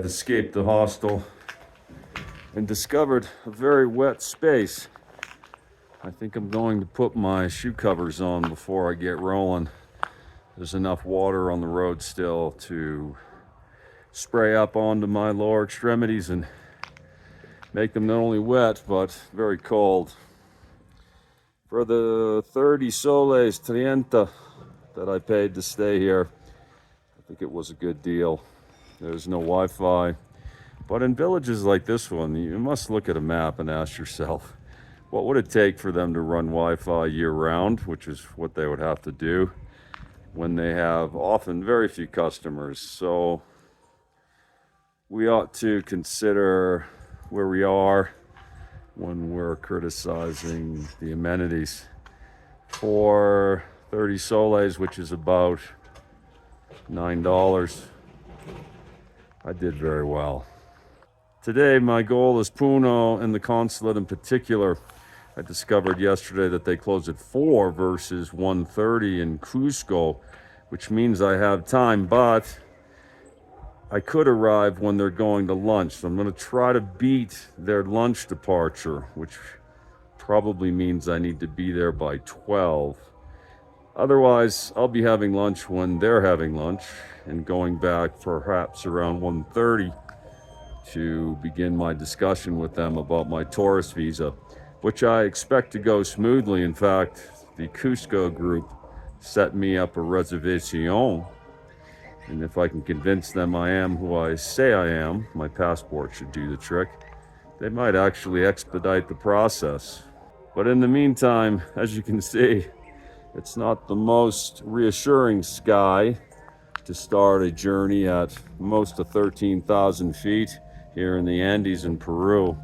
escaped the hostel and discovered a very wet space. I think I'm going to put my shoe covers on before I get rolling. There's enough water on the road still to spray up onto my lower extremities and make them not only wet but very cold. For the 30 soles 30 that I paid to stay here, I think it was a good deal. There's no Wi-Fi, but in villages like this one, you must look at a map and ask yourself, what would it take for them to run Wi-Fi year-round, which is what they would have to do when they have often very few customers. So we ought to consider where we are when we're criticizing the amenities. For 30 soles, which is about $9, I did very well. Today my goal is Puno and the consulate in particular. I discovered yesterday that they close at 4 versus 1:30 in Cusco, which means I have time, but I could arrive when they're going to lunch. So I'm going to try to beat their lunch departure, which probably means I need to be there by 12. Otherwise, I'll be having lunch when they're having lunch and going back perhaps around 1:30 to begin my discussion with them about my tourist visa, which I expect to go smoothly. In fact, the Cusco group set me up a reservation, and if I can convince them I am who I say I am, my passport should do the trick, they might actually expedite the process. But in the meantime, as you can see, it's not the most reassuring sky to start a journey at most of 13,000 feet here in the Andes in Peru.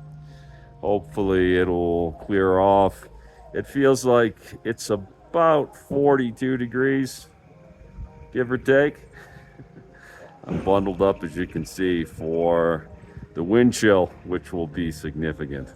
Hopefully it'll clear off. It feels like it's about 42 degrees, give or take. I'm bundled up, as you can see, for the wind chill, which will be significant.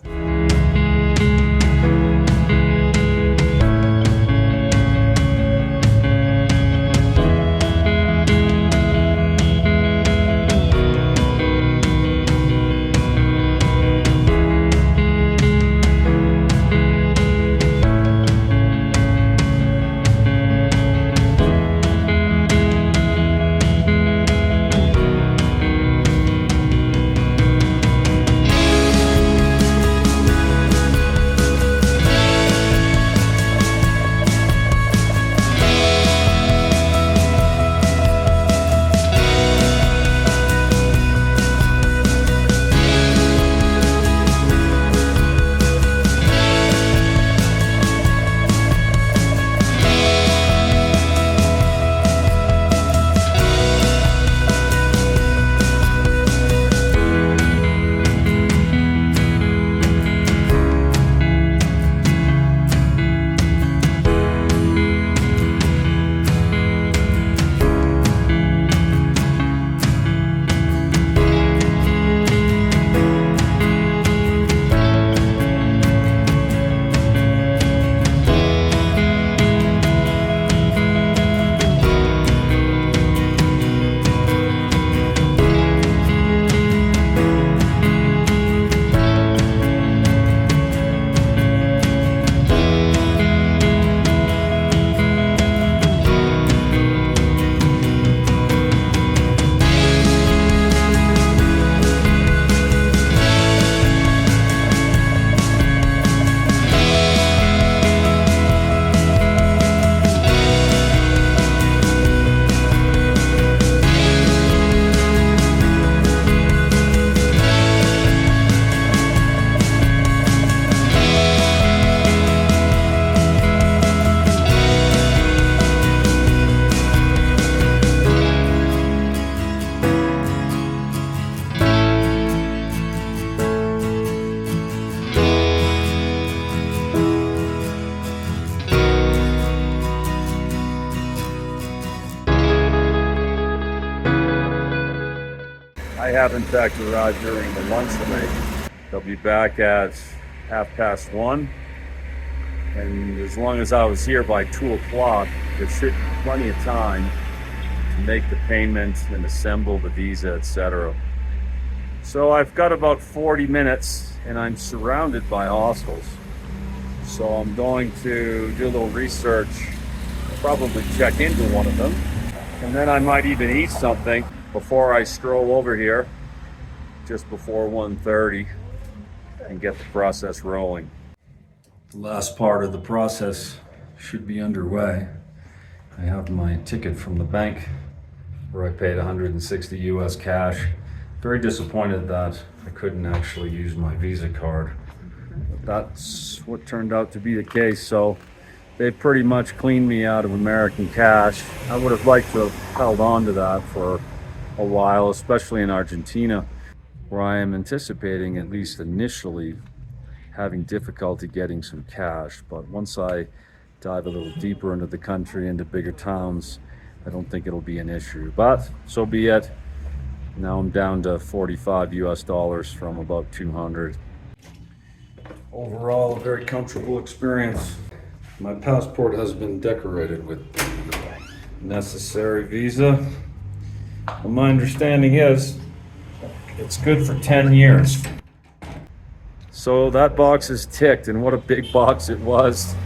I have in fact arrived during the lunch break. They'll be back at 1:30, and as long as I was here by 2 o'clock, there should be plenty of time to make the payment and assemble the visa, etc. So I've got about 40 minutes and I'm surrounded by hostels. So I'm going to do a little research, probably check into one of them, and then I might even eat something before I stroll over here just before 1:30 and get the process rolling. The last part of the process should be underway. I have my ticket from the bank where I paid 160 US cash. Very disappointed that I couldn't actually use my Visa card. But that's what turned out to be the case. So they pretty much cleaned me out of American cash. I would have liked to have held on to that for a while, especially in Argentina, where I am anticipating, at least initially, having difficulty getting some cash. But once I dive a little deeper into the country, into bigger towns, I don't think it'll be an issue. But so be it. Now I'm down to 45 US dollars from about 200. Overall, a very comfortable experience. My passport has been decorated with the necessary visa. And my understanding is it's good for 10 years. So that box is ticked, and what a big box it was.